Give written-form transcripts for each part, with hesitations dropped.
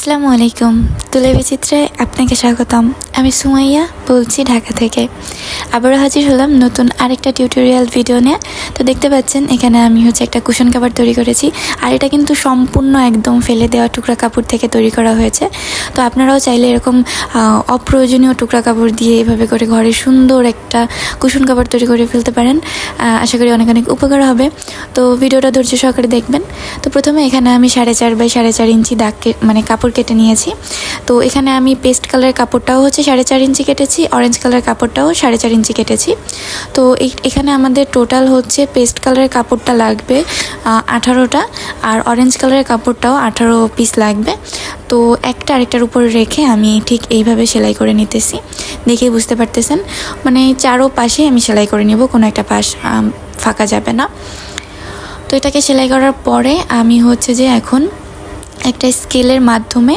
আসসালামু আলাইকুম। তুলে বিচিত্রায় আপনাকে স্বাগতম। আমি সুমাইয়া বলছি ঢাকা থেকে। আবারও হাজির হলাম নতুন আরেকটা টিউটোরিয়াল ভিডিও নিয়ে। তো দেখতে পাচ্ছেন এখানে আমি একটা কুশন কাভার তৈরি করেছি, আর এটা কিন্তু সম্পূর্ণ একদম ফেলে দেওয়া টুকরা কাপড় থেকে তৈরি করা হয়েছে। তো আপনারাও চাইলে এরকম অপ্রয়োজনীয় টুকরা কাপড় দিয়ে এভাবে করে ঘরে সুন্দর একটা কুশন কাভার তৈরি করে ফেলতে পারেন। আশা করি অনেক অনেক উপকার হবে। তো ভিডিওটা ধৈর্য সহকারে দেখবেন। তো প্রথমে এখানে আমি 4.5 বাই 4.5 ইঞ্চি কাপড় কেটে নিয়েছি। তো এখানে আমি পেস্ট কালারের কাপড়টাও 4.5 ইঞ্চি কেটেছি, অরেঞ্জ কালারের কাপড়টাও 4.5 ইঞ্চি কেটেছি। তো এখানে আমাদের টোটাল পেস্ট কালারের কাপড়টা লাগবে 18টা, আর অরেঞ্জ কালারের কাপড়টাও 18 পিস লাগবে। তো একটা আরেকটার উপরে রেখে আমি ঠিক এইভাবে সেলাই করে নিতেছি। দেখেই বুঝতে পারতেছেন, মানে চারো পাশে আমি সেলাই করে নিব, কোনো একটা পাশ ফাঁকা যাবে না। তো এটাকে সেলাই করার পরে আমি এখন একটা স্কেলের মাধ্যমে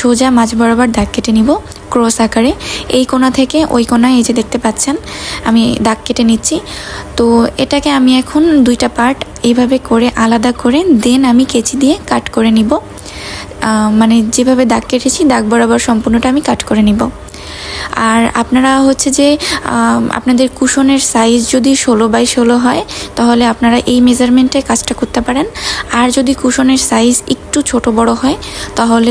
সোজা মাঝ বরাবর দাগ কেটে নিব ক্রস আকারে। এই কোণা থেকে ওই কোণায় এই যে দেখতে পাচ্ছেন আমি দাগ কেটে নিচ্ছি। তো এটাকে আমি এখন দুইটা পার্ট এইভাবে করে আলাদা করে দেন আমি কেচি দিয়ে কাট করে নিব। মানে যেভাবে দাগ কেটেছি দাগ বরাবর সম্পূর্ণটা আমি কাট করে নিব। আর আপনারা আপনাদের কুশনের সাইজ যদি 16 বাই 16 হয় তাহলে আপনারা এই মেজারমেন্টে কাজটা করতে পারেন। আর যদি কুশনের সাইজ একটু ছোট বড় হয় তাহলে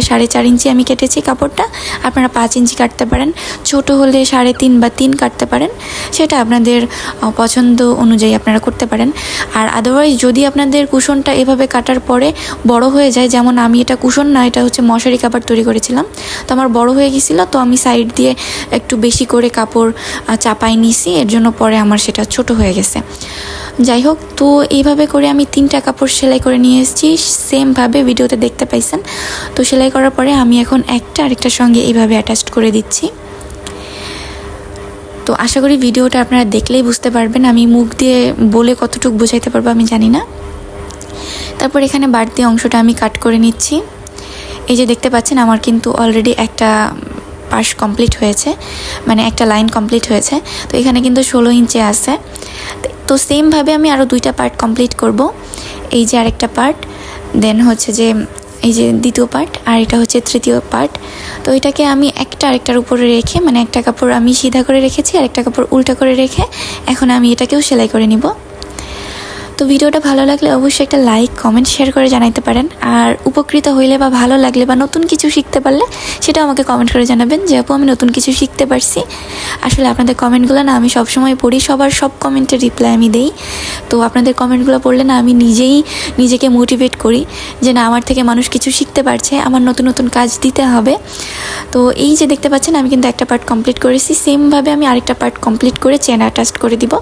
4.5 ইঞ্চি আমি কেটেছি কাপড়টা, আপনারা 5 ইঞ্চি কাটতে পারেন। ছোট হলে 3.5 বা 3 কাটতে পারেন, সেটা আপনাদের পছন্দ অনুযায়ী আপনারা করতে পারেন। আর আদারওয়াইজ যদি আপনাদের কুশনটা এভাবে কাটার পরে বড় হয়ে যায়, যেমন আমি এটা কুশন না, এটা মশারি কাপড় তৈরি করেছিলাম, তো আমার বড় হয়ে গেছিলো, তো আমি সাইড দিয়ে একটু বেশি করে কাপড় চাপাই নিছি, এর জন্য পরে আমার সেটা ছোট হয়ে গেছে। যাই হোক, তো এইভাবে করে আমি 3টা কাপড় সেলাই করে নিয়ে এসেছি, সেমভাবে ভিডিওতে দেখতে পাইছেন। তো সেলাই করার পরে আমি এখন একটা আরেকটার সঙ্গে এইভাবে অ্যাটাচড করে দিচ্ছি। তো আশা করি ভিডিওটা আপনারা দেখলেই বুঝতে পারবেন, আমি মুখ দিয়ে বলে কতটুকু বোঝাইতে পারবো আমি জানি না। তারপর এখানে বাড়তি অংশটা আমি কাট করে নিচ্ছি। এই যে দেখতে পাচ্ছেন আমার কিন্তু অলরেডি একটা পাশ কমপ্লিট হয়েছে, মানে একটা লাইন কমপ্লিট হয়েছে। তো এখানে কিন্তু 16 ইঞ্চি আছে। তো সেমভাবে আমি আরও 2টা পার্ট কমপ্লিট করব। এই যে আরেকটা পার্ট, দেন এই যে দ্বিতীয় পার্ট, আর এটা তৃতীয় পার্ট। তো এটাকে আমি একটা আরেকটার উপরে রেখে, মানে একটা কাপড় আমি সিধা করে রেখেছি আর একটা কাপড় উল্টা করে রেখে এখন আমি এটাকেও সেলাই করে নিব। তো ভিডিওটা ভালো লাগলে অবশ্যই একটা লাইক, কমেন্ট, শেয়ার করে জানাতে পারেন। আর উপকৃত হইলে বা ভালো লাগলে বা নতুন কিছু শিখতে পারলে সেটা আমাকে কমেন্ট করে জানাবেন যে আপু আমি নতুন কিছু শিখতে পারছি। আসলে আপনাদের কমেন্টগুলো না আমি সবসময় পড়ি, সব কমেন্টের রিপ্লাই আমি দেই। তো আপনাদের কমেন্টগুলো পড়লে না আমি নিজেকে মোটিভেট করি যে না, আমার থেকে মানুষ কিছু শিখতে পারছে, আমার নতুন নতুন কাজ দিতে হবে। তো এই যে দেখতে পাচ্ছেন আমি কিন্তু একটা পার্ট কমপ্লিট করেছি, সেমভাবে আমি আরেকটা পার্ট কমপ্লিট করে চেন অ্যাটাচ করে দিব।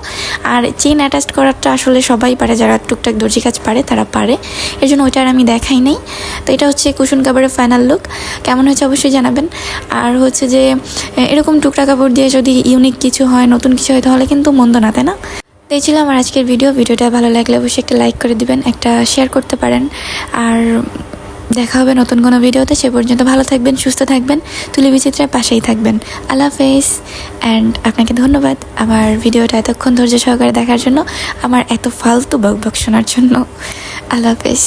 আর চেন অ্যাটাচ করাটা আসলে সবাই পারে, যারা টুকটাক দর্জি কাজ পারে তারা পারে, এর জন্য ওইটা আর আমি দেখাই নাই। তো এটা কুশন কাভারের ফাইনাল লুক। কেমন হয়েছে অবশ্যই জানাবেন। আর যে এরকম টুকরা কাপড় দিয়ে যদি ইউনিক কিছু হয়, নতুন কিছু হয়, তাহলে কিন্তু মন্দ না, তাই না? তো এই ছিল আমার আজকের ভিডিওটা ভালো লাগলে অবশ্যই একটা লাইক করে দিবেন, একটা শেয়ার করতে পারেন। আর দেখা হবে নতুন কোনো ভিডিওতে। সে পর্যন্ত ভালো থাকবেন, সুস্থ থাকবেন, তুলি বিচিত্রার পাশেই থাকবেন। আল্লাহ হাফেজ। অ্যান্ড আপনাকে ধন্যবাদ আমার ভিডিওটা এতক্ষণ ধৈর্য সহকারে দেখার জন্য, আমার এত ফালতু বকবক শোনার জন্য। আল্লাহ হাফেজ।